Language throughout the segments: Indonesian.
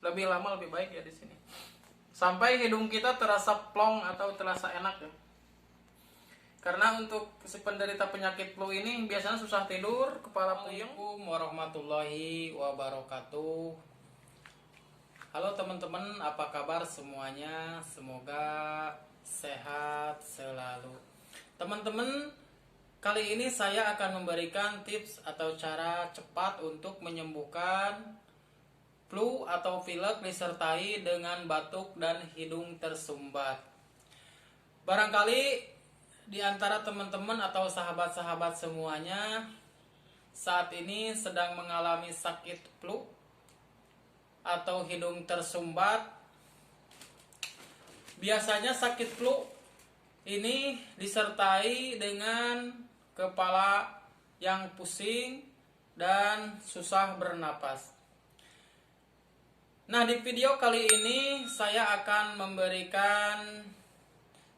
Lebih lama lebih baik ya di sini. Sampai hidung kita terasa plong atau terasa enak ya. Karena untuk si penderita penyakit flu ini biasanya susah tidur, kepala puyeng. Assalamualaikum warahmatullahi wabarakatuh. Halo teman-teman, apa kabar semuanya? Semoga sehat selalu. Teman-teman, kali ini saya akan memberikan tips atau cara cepat untuk menyembuhkan flu atau pilek disertai dengan batuk dan hidung tersumbat. Barangkali di antara teman-teman atau sahabat-sahabat semuanya saat ini sedang mengalami sakit flu atau hidung tersumbat. Biasanya sakit flu ini disertai dengan kepala yang pusing dan susah bernapas. Nah, di video kali ini saya akan memberikan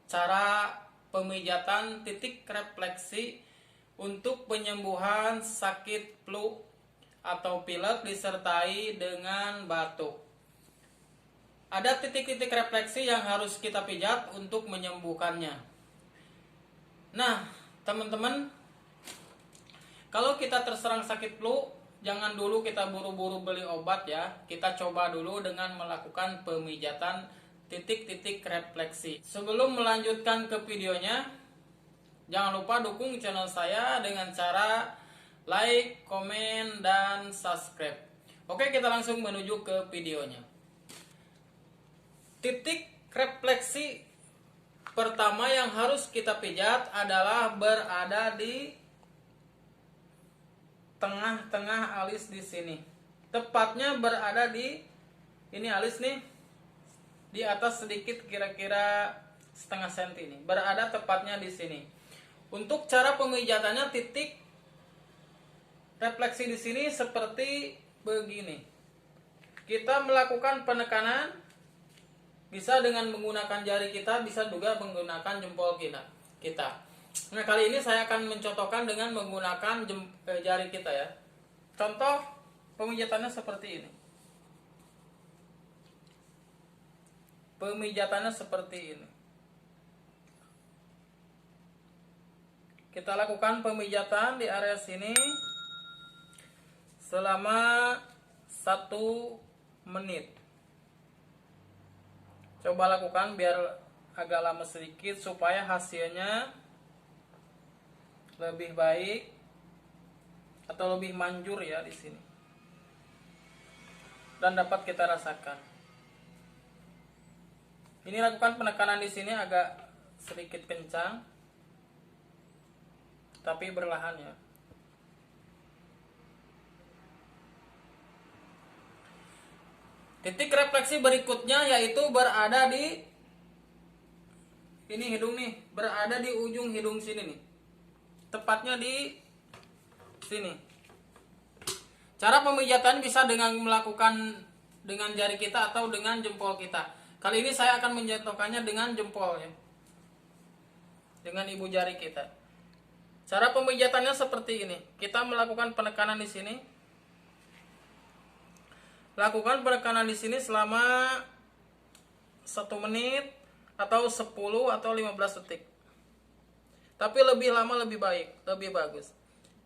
cara pemijatan titik refleksi untuk penyembuhan sakit flu atau pilek disertai dengan batuk. Ada titik-titik refleksi yang harus kita pijat untuk menyembuhkannya. Nah, teman-teman, kalau kita terserang sakit flu, jangan dulu kita buru-buru beli obat ya. Kita coba dulu dengan melakukan pemijatan titik-titik refleksi. Sebelum melanjutkan ke videonya, jangan lupa dukung channel saya dengan cara like, komen, dan subscribe. Oke, kita langsung menuju ke videonya. Titik refleksi pertama yang harus kita pijat adalah berada di tengah-tengah alis di sini. Tepatnya berada di ini alis nih, di atas sedikit kira-kira setengah senti ini. Berada tepatnya di sini. Untuk cara pemijatannya titik refleksi di sini seperti begini. Kita melakukan penekanan bisa dengan menggunakan jari kita, bisa juga menggunakan jempol kita. Nah, kali ini saya akan mencontohkan dengan menggunakan jari kita ya. Contoh pemijatannya seperti ini. Pemijatannya seperti ini. Kita lakukan pemijatan di area sini selama 1 menit. Coba lakukan biar agak lama sedikit supaya hasilnya lebih baik atau lebih manjur ya di sini. Dan dapat kita rasakan. Ini lakukan penekanan di sini agak sedikit kencang, tapi berlahan ya. Titik refleksi berikutnya yaitu berada di ini hidung nih, berada di ujung hidung sini nih. Tepatnya di sini. Cara pemijatan bisa dengan melakukan dengan jari kita atau dengan jempol kita. Kali ini saya akan menjatuhkannya dengan jempol ya. Dengan ibu jari kita. Cara pemijatannya seperti ini. Kita melakukan penekanan di sini. Lakukan penekanan di sini selama 1 menit atau 10 atau 15 detik. Tapi lebih lama lebih baik, lebih bagus.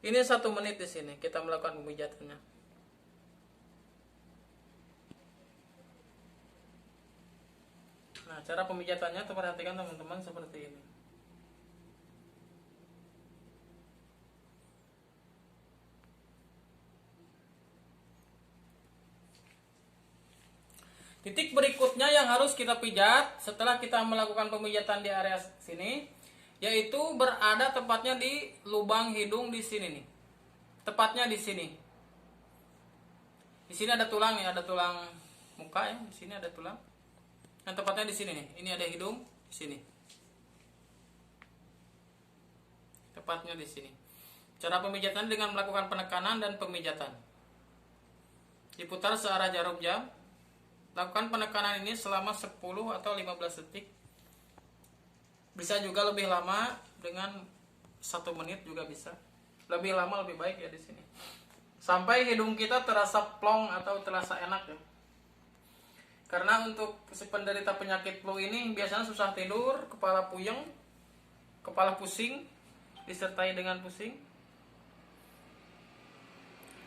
Ini 1 menit di sini kita melakukan pemijatannya. Nah, cara pemijatannya perhatikan teman-teman seperti ini. Titik berikutnya yang harus kita pijat setelah kita melakukan pemijatan di area sini, yaitu berada tepatnya di lubang hidung di sini nih. Tepatnya di sini. Di sini ada tulang ya, ada tulang muka ya, di sini ada tulang. Nah, tepatnya di sini nih. Ini ada hidung di sini. Tepatnya di sini. Cara pemijatan dengan melakukan penekanan dan pemijatan. Diputar searah jarum jam. Lakukan penekanan ini selama 10 atau 15 detik. Bisa juga lebih lama dengan 1 menit juga bisa. Lebih lama lebih baik ya di sini. Sampai hidung kita terasa plong atau terasa enak ya. Karena untuk si penderita penyakit flu ini biasanya susah tidur, kepala puyeng, kepala pusing, disertai dengan pusing.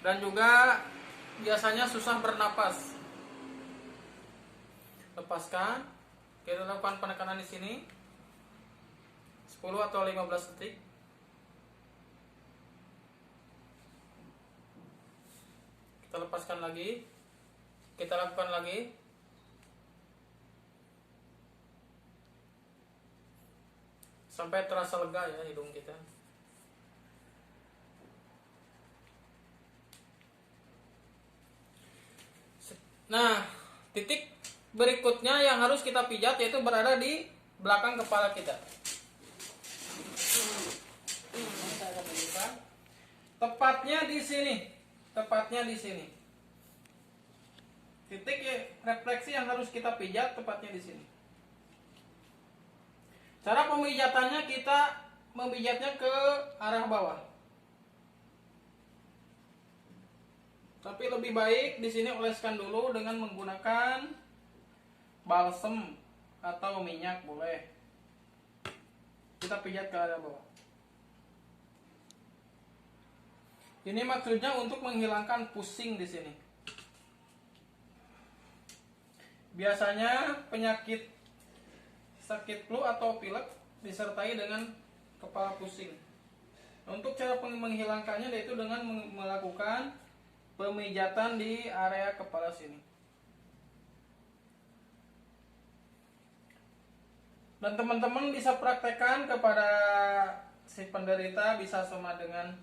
Dan juga biasanya susah bernapas. Lepaskan. Kita lakukan penekanan di sini 10 atau 15 detik. Kita lepaskan lagi. Kita lakukan lagi. Sampai terasa lega ya hidung kita. Nah, titik berikutnya yang harus kita pijat yaitu berada di belakang kepala kita. Tepatnya di sini. Tepatnya di sini. Titik refleksi yang harus kita pijat tepatnya di sini. Cara pemijatannya kita memijatnya ke arah bawah. Tapi lebih baik di sini oleskan dulu dengan menggunakan balsem atau minyak boleh. Kita pijat ke arah bawah. Ini maksudnya untuk menghilangkan pusing di sini. Biasanya penyakit sakit flu atau pilek disertai dengan kepala pusing. Untuk cara menghilangkannya yaitu dengan melakukan pemijatan di area kepala sini. Dan teman-teman bisa praktekkan kepada si penderita, bisa sama dengan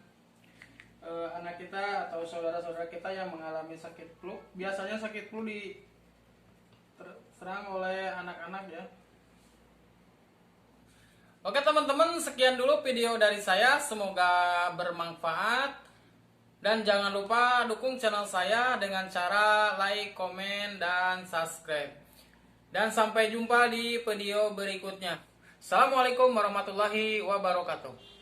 anak kita atau saudara-saudara kita yang mengalami sakit flu. Biasanya sakit flu diserang oleh anak-anak ya. Oke teman-teman, sekian dulu video dari saya, semoga bermanfaat. Dan jangan lupa dukung channel saya dengan cara like, komen, dan subscribe. Dan sampai jumpa di video berikutnya. Assalamualaikum warahmatullahi wabarakatuh.